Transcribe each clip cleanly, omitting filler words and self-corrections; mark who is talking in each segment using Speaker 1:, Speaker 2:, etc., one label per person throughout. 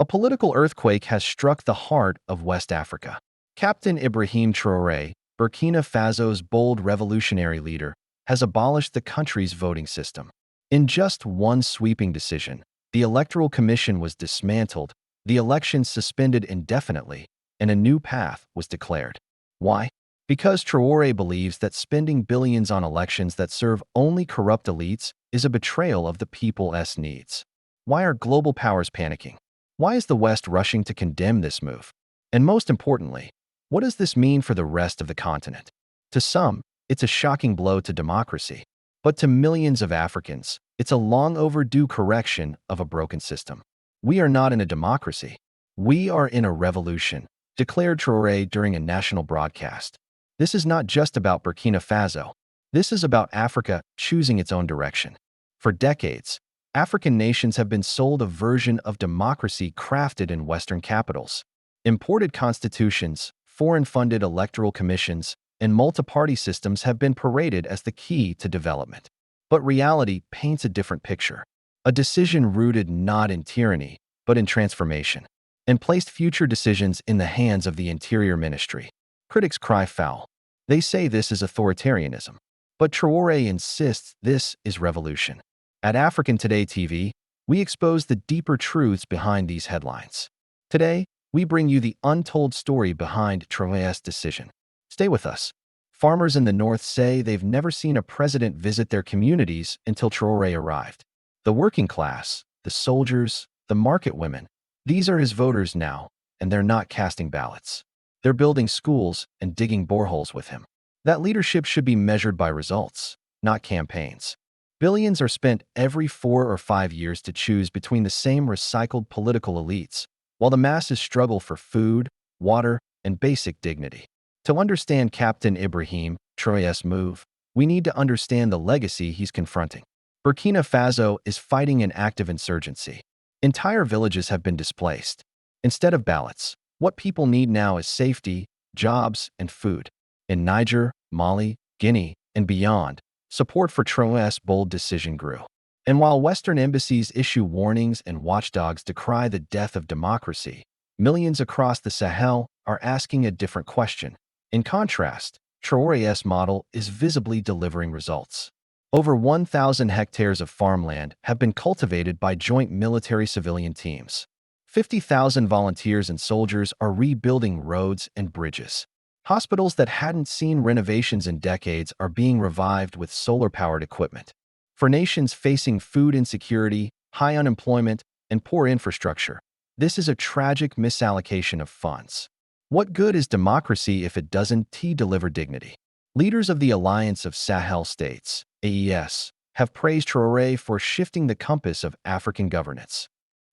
Speaker 1: A political earthquake has struck the heart of West Africa. Captain Ibrahim Traoré, Burkina Faso's bold revolutionary leader, has abolished the country's voting system. In just one sweeping decision, the Electoral Commission was dismantled, the elections suspended indefinitely, and a new path was declared. Why? Because Traoré believes that spending billions on elections that serve only corrupt elites is a betrayal of the people's needs. Why are global powers panicking? Why is the West rushing to condemn this move? And most importantly, what does this mean for the rest of the continent? To some, it's a shocking blow to democracy. But to millions of Africans, it's a long overdue correction of a broken system. We are not in a democracy. We are in a revolution, declared Traoré during a national broadcast. This is not just about Burkina Faso. This is about Africa choosing its own direction. For decades, African nations have been sold a version of democracy crafted in Western capitals. Imported constitutions, foreign-funded electoral commissions, and multi-party systems have been paraded as the key to development. But reality paints a different picture. A decision rooted not in tyranny, but in transformation, and placed future decisions in the hands of the Interior Ministry. Critics cry foul. They say this is authoritarianism. But Traoré insists this is revolution. At African Today TV, we expose the deeper truths behind these headlines. Today, we bring you the untold story behind Traoré's decision. Stay with us. Farmers in the north say they've never seen a president visit their communities until Traoré arrived. The working class, the soldiers, the market women, these are his voters now, and they're not casting ballots. They're building schools and digging boreholes with him. That leadership should be measured by results, not campaigns. Billions are spent every 4 or 5 years to choose between the same recycled political elites, while the masses struggle for food, water, and basic dignity. To understand Captain Ibrahim Traoré's move, we need to understand the legacy he's confronting. Burkina Faso is fighting an active insurgency. Entire villages have been displaced. Instead of ballots, what people need now is safety, jobs, and food. In Niger, Mali, Guinea, and beyond, support for Traoré's bold decision grew. And while Western embassies issue warnings and watchdogs decry the death of democracy, millions across the Sahel are asking a different question. In contrast, Traoré's model is visibly delivering results. Over 1,000 hectares of farmland have been cultivated by joint military-civilian teams. 50,000 volunteers and soldiers are rebuilding roads and bridges. Hospitals that hadn't seen renovations in decades are being revived with solar-powered equipment. For nations facing food insecurity, high unemployment, and poor infrastructure, this is a tragic misallocation of funds. What good is democracy if it doesn't deliver dignity? Leaders of the Alliance of Sahel States, AES, have praised Traoré for shifting the compass of African governance.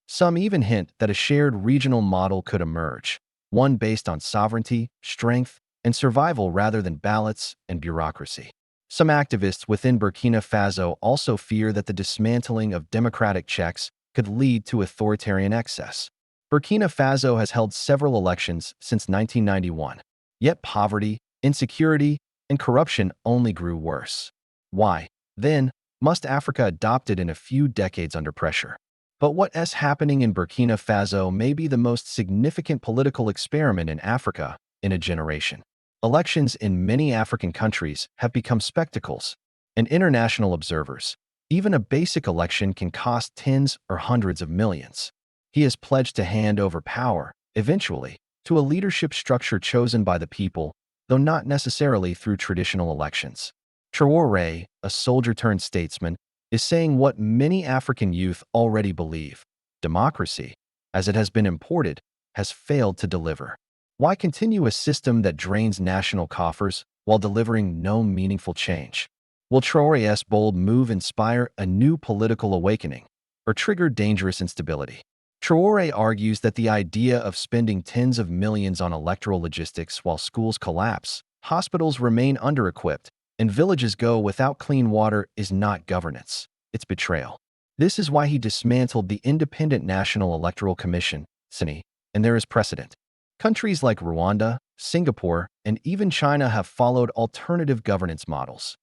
Speaker 1: Some even hint that a shared regional model could emerge, one based on sovereignty, strength, and survival rather than ballots and bureaucracy. Some activists within Burkina Faso also fear that the dismantling of democratic checks could lead to authoritarian excess. Burkina Faso has held several elections since 1991, yet poverty, insecurity, and corruption only grew worse. Why, then, must Africa adopt it in a few decades under pressure? But what's happening in Burkina Faso may be the most significant political experiment in Africa in a generation. Elections in many African countries have become spectacles, and international observers, even a basic election can cost tens or hundreds of millions. He has pledged to hand over power, eventually, to a leadership structure chosen by the people, though not necessarily through traditional elections. Traoré, a soldier-turned-statesman, is saying what many African youth already believe. Democracy, as it has been imported, has failed to deliver. Why continue a system that drains national coffers while delivering no meaningful change? Will Traoré's bold move inspire a new political awakening or trigger dangerous instability? Traoré argues that the idea of spending tens of millions on electoral logistics while schools collapse, hospitals remain under-equipped, and villages go without clean water is not governance, it's betrayal. This is why he dismantled the Independent National Electoral Commission, (CNE), and there is precedent. Countries like Rwanda, Singapore, and even China have followed alternative governance models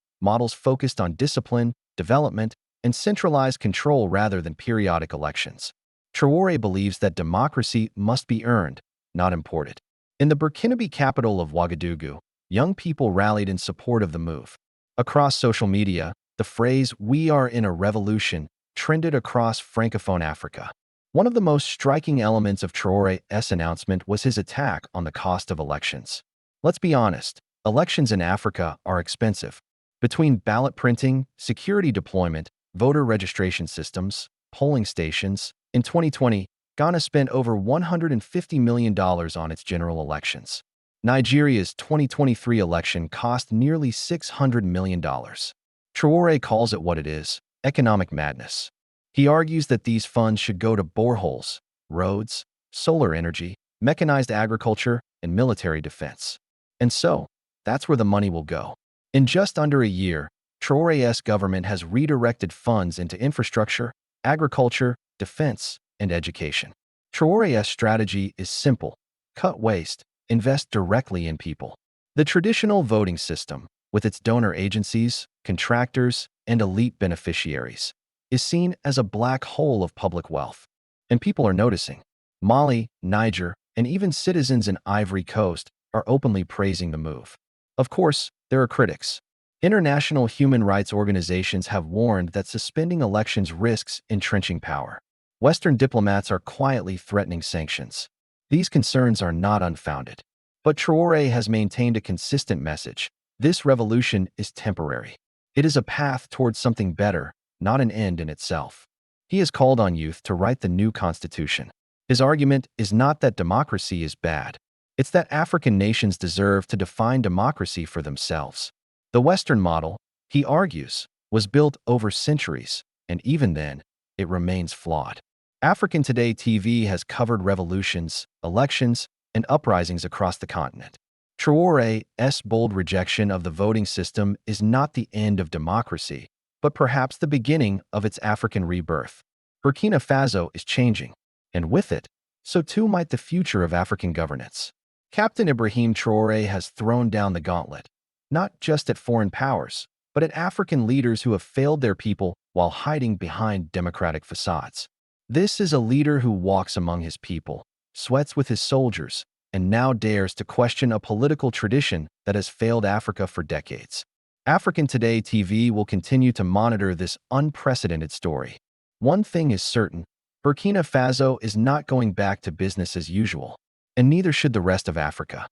Speaker 1: focused on discipline, development, and centralized control rather than periodic elections. Traoré believes that democracy must be earned, not imported. In the Burkinabe capital of Ouagadougou, young people rallied in support of the move. Across social media, the phrase "we are in a revolution" trended across Francophone Africa. One of the most striking elements of Traoré's announcement was his attack on the cost of elections. Let's be honest, elections in Africa are expensive. Between ballot printing, security deployment, voter registration systems, polling stations, in 2020, Ghana spent over $150 million on its general elections. Nigeria's 2023 election cost nearly $600 million. Traoré calls it what it is: economic madness. He argues that these funds should go to boreholes, roads, solar energy, mechanized agriculture, and military defense. And so, that's where the money will go. In just under a year, Traoré's government has redirected funds into infrastructure, agriculture, defense, and education. Traoré's strategy is simple: cut waste, invest directly in people. The traditional voting system, with its donor agencies, contractors, and elite beneficiaries, is seen as a black hole of public wealth. And people are noticing. Mali, Niger, and even citizens in Ivory Coast are openly praising the move. Of course, there are critics. International human rights organizations have warned that suspending elections risks entrenching power. Western diplomats are quietly threatening sanctions. These concerns are not unfounded. But Traoré has maintained a consistent message: this revolution is temporary. It is a path towards something better, not an end in itself. He has called on youth to write the new constitution. His argument is not that democracy is bad. It's that African nations deserve to define democracy for themselves. The Western model, he argues, was built over centuries, and even then, it remains flawed. African Today TV has covered revolutions, elections, and uprisings across the continent. Traoré's bold rejection of the voting system is not the end of democracy, but perhaps the beginning of its African rebirth. Burkina Faso is changing, and with it, so too might the future of African governance. Captain Ibrahim Traoré has thrown down the gauntlet, not just at foreign powers, but at African leaders who have failed their people while hiding behind democratic facades. This is a leader who walks among his people, sweats with his soldiers, and now dares to question a political tradition that has failed Africa for decades. African Today TV will continue to monitor this unprecedented story. One thing is certain: Burkina Faso is not going back to business as usual, and neither should the rest of Africa.